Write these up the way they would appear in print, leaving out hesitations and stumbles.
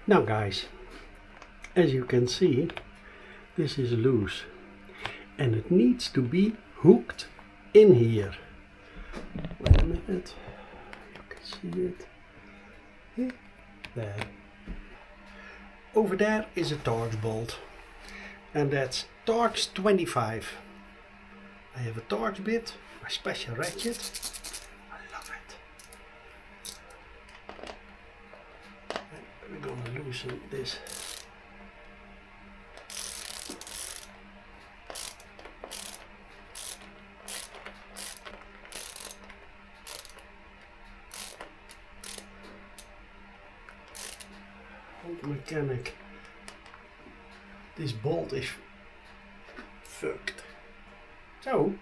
Now guys, as you can see, this is loose and it needs to be hooked in here. Wait a minute, you can see it. Yeah. There. Over there is a Torx bolt, and that's Torx 25. I have a Torx bit, my special ratchet. I love it. And we're gonna loosen this. Old mechanic. This bolt is fucked. So,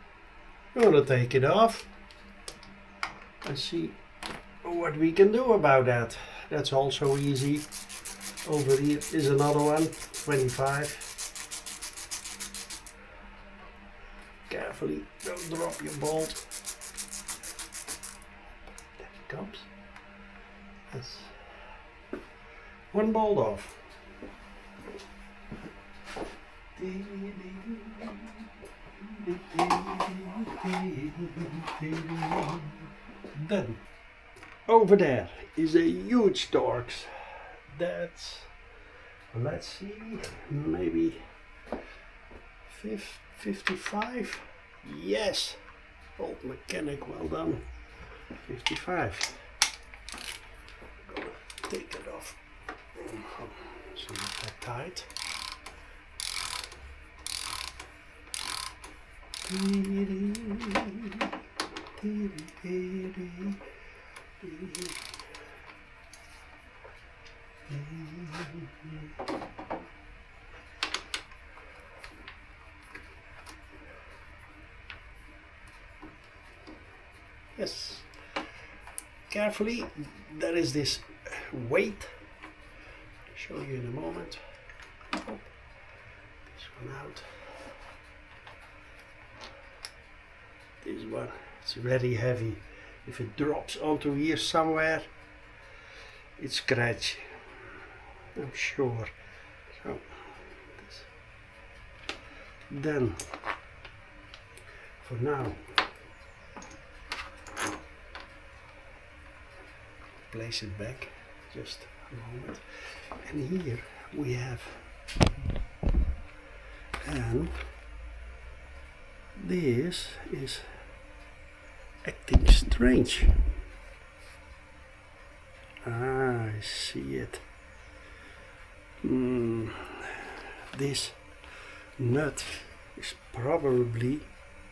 I'm gonna take it off and see what we can do about that. That's also easy. Over here is another one, 25. Carefully, don't drop your bolt. There it comes. That's one bolt off. Then over there is a huge Torx. That's, let's see, maybe 55. Yes, old mechanic, well done. 55. Gonna take it off. It's not that tight. Yes, carefully, there is this weight. I'll show you in a moment. Oh, this one out. This one, it's very heavy. If it drops onto here somewhere, it's scratch, I'm sure. So, this. Then, for now, place it back, just a moment. And here we have, and this is acting strange. Ah, I see it. This nut is probably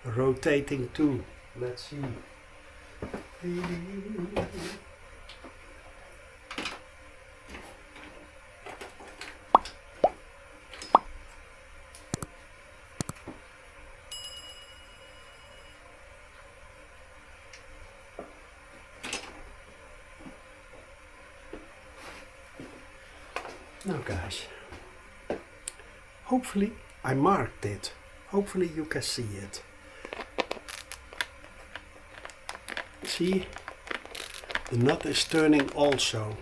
rotating too. Let's see. Now guys, hopefully I marked it. Hopefully you can see it. See, the nut is turning also.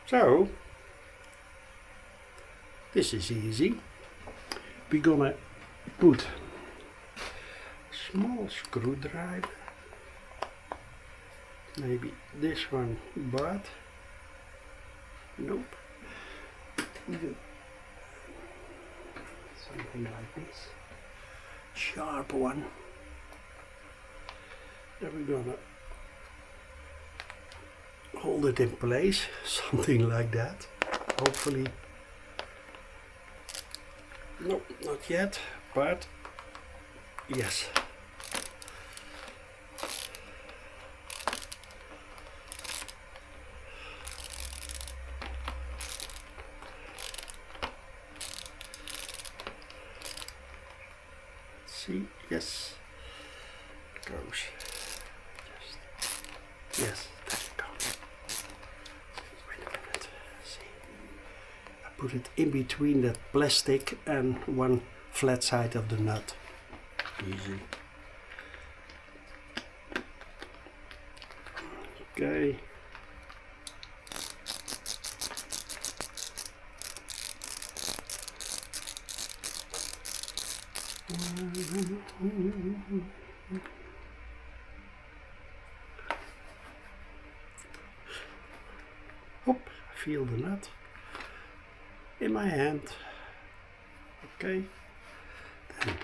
So, this is easy. We're gonna put a small screwdriver, maybe this one, but nope. Even something like this, sharp one. Then we're gonna hold it in place, something like that. Hopefully, no, not yet, but yes. See, yes, it goes. Just, yes, there it goes. Wait a minute, see. I put it in between that plastic and one flat side of the nut. Easy. Okay. Hop, feel the nut in my hand. Okay, then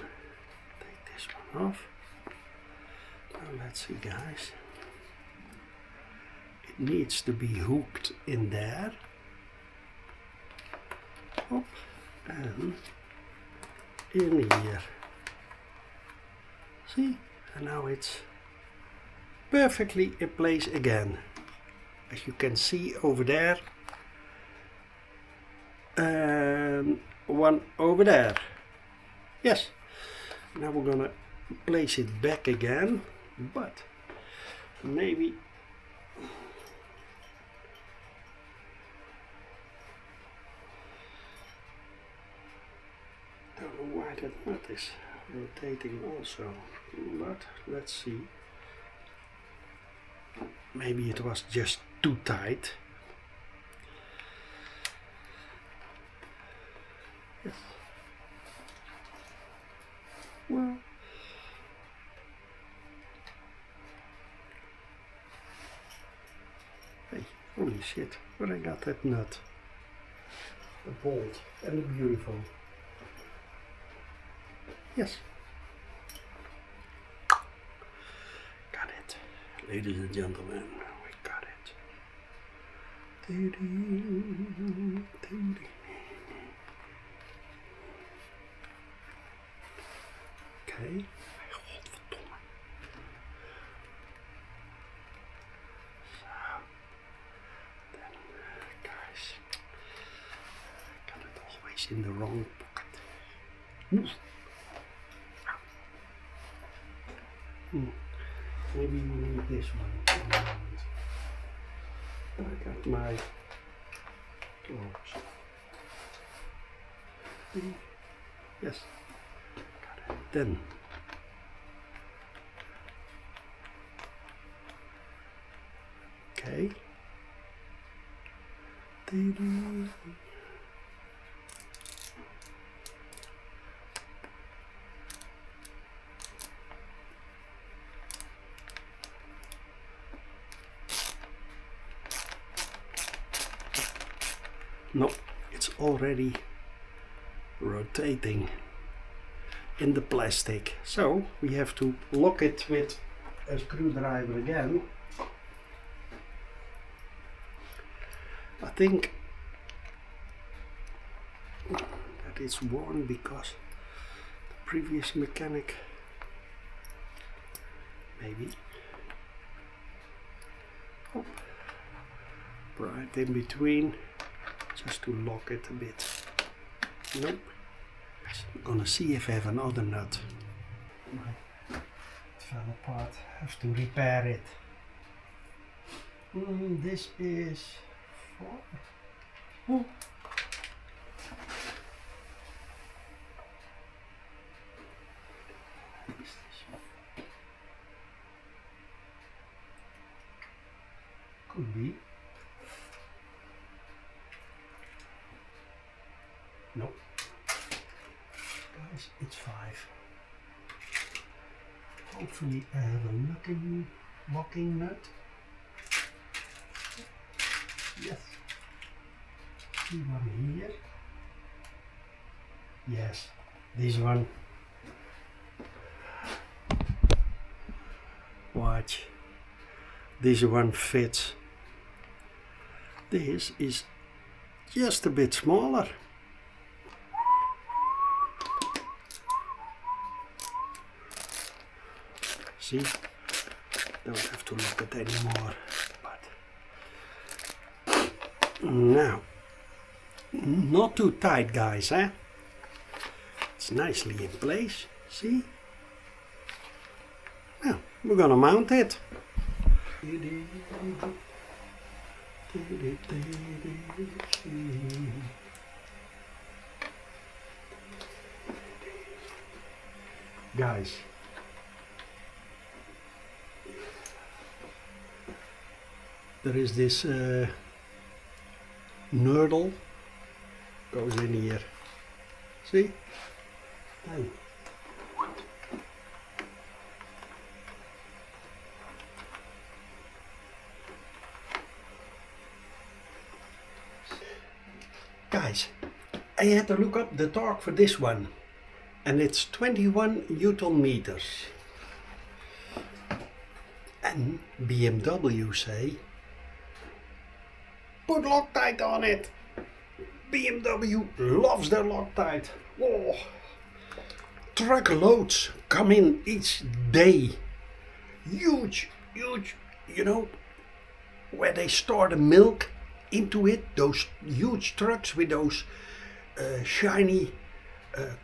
take this one off. Now let's see, guys. It needs to be hooked in there. Hop, and in here. See? And now it's perfectly in place again. As you can see over there, and one over there. Yes. Now we're gonna place it back again, but maybe don't know why that nut is rotating also, but let's see. Maybe it was just too tight. Yes. Well, hey, holy shit, where I got that nut. The bolt and the beautiful. Yes. Got it. Ladies and gentlemen, we got it. Okay. Godverdomme. So, then, guys, I got it always in the wrong pocket. Maybe we need this one. I got my gloves. Yes, got it. Then okay. No, it's already rotating in the plastic. So we have to lock it with a screwdriver again. I think that it's worn because the previous mechanic maybe right in between, just to lock it a bit. Nope. I'm gonna see if I have another nut. It fell apart. I have to repair it. This is 4. Oh. Could be. Nope. Guys, it's 5. Hopefully I have a locking nut. Yes. See one here. Yes, this one. Watch. This one fits. This is just a bit smaller. See, don't have to lock it anymore. But now, not too tight, guys, eh? It's nicely in place. See? Now we're gonna mount it. Guys, there is this nurdle goes in here. See? Hey, Guys, I had to look up the torque for this one, and it's 21 Newton meters. And BMW say, put Loctite on it. BMW loves their Loctite. Oh, truck loads come in each day. Huge, you know, where they store the milk into it, those huge trucks with those shiny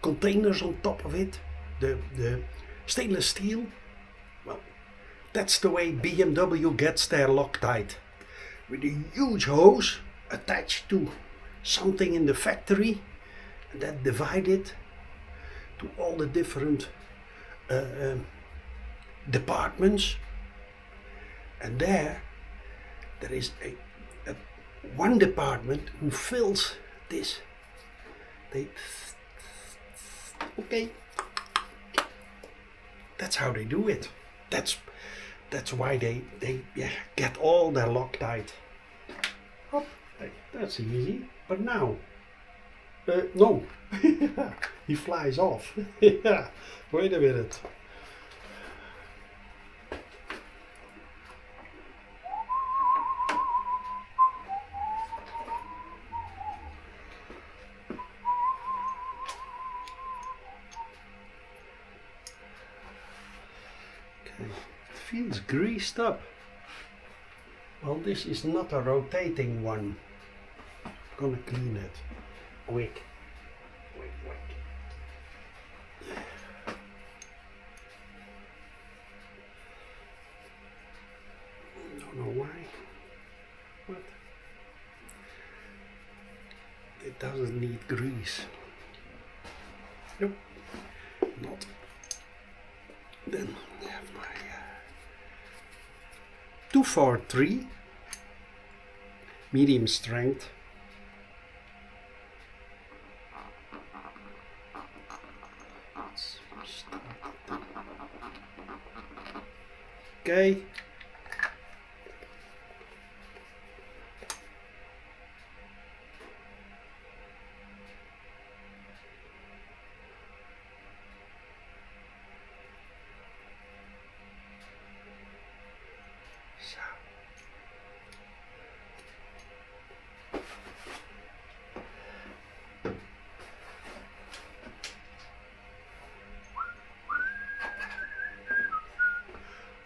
containers on top of it, the stainless steel. Well, that's the way BMW gets their Loctite, with a huge hose attached to something in the factory, and then divide it to all the different departments. And there is one department who fills this. Okay, that's how they do it. That's why they get all their Loctite. Oh, that's easy. But now, no, he flies off. Yeah, wait a minute. Okay, it feels greased up. Well, this is not a rotating one. I'm gonna clean it. Quick. Don't know why. What? It doesn't need grease. Nope. Not. Then I have my 243 medium strength. Okay.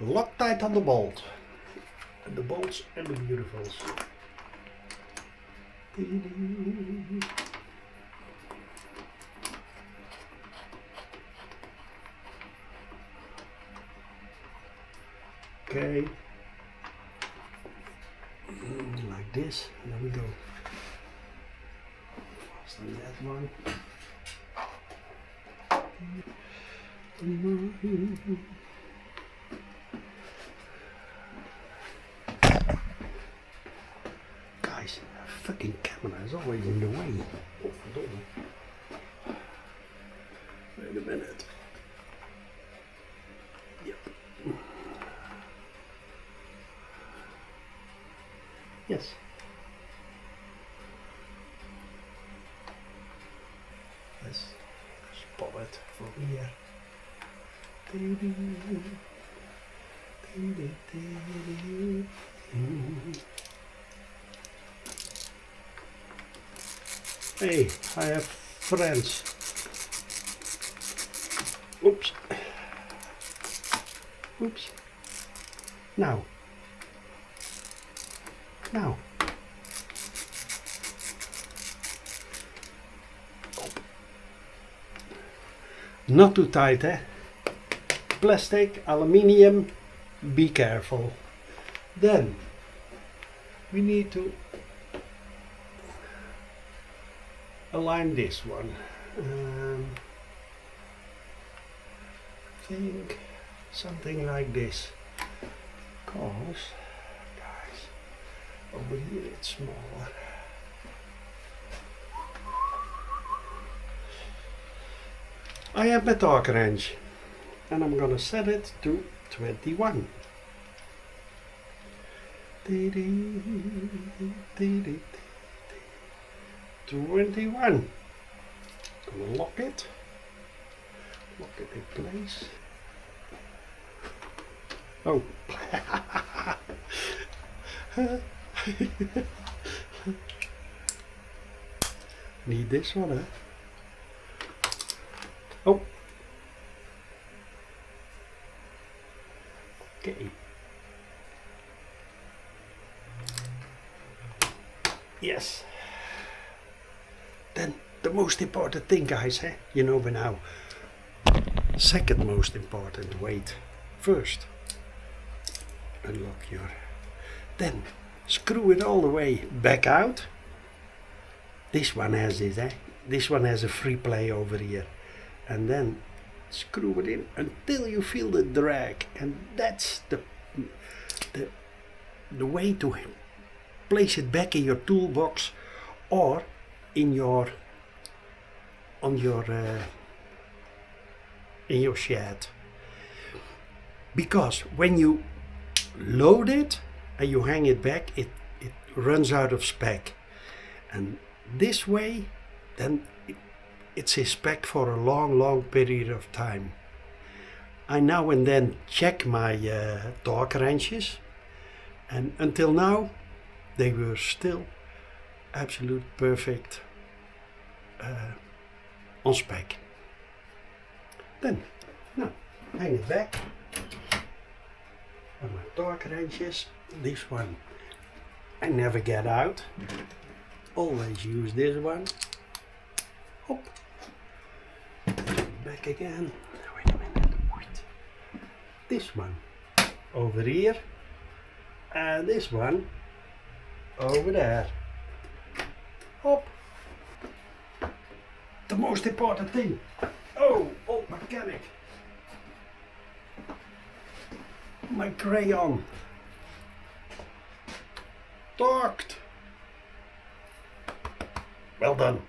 Loctite on the bolt. And the bolts and the beautifuls. Okay. Like this. There we go. Fasten that one. Guys, the fucking camera is always in the way. Oh, verdomme. Wait a minute. Yep. Yes. Let's spot it from here. Hey, I have friends. Oops. Oops. Now. Not too tight, eh? Plastic, aluminium, be careful. Then we need to align this one. Think something like this. Because, guys, over here it's smaller. I have my torque wrench and I'm gonna set it to 21. 21. Gonna lock it in place. Oh. Need this one, huh? Oh. Okay. Yes. Then the most important thing, guys, you know by now. Second most important, wait. First, unlock your. Then screw it all the way back out. This one has this, This one has a free play over here. And then screw it in until you feel the drag. And that's the way to place it back in your toolbox or in your shed. Because when you load it and you hang it back, it runs out of spec. And this way, then it's in spec for a long period of time. I now and then check my torque wrenches, and until now they were still absolute perfect on spec. Then, now, hang it back. And my torque wrenches, this one I never get out. Always use this one. Hop. Back again. Wait a minute. Wait. This one over here. And this one over there. Hop. The most important thing. Oh, old mechanic. My crayon. Torqued. Well done.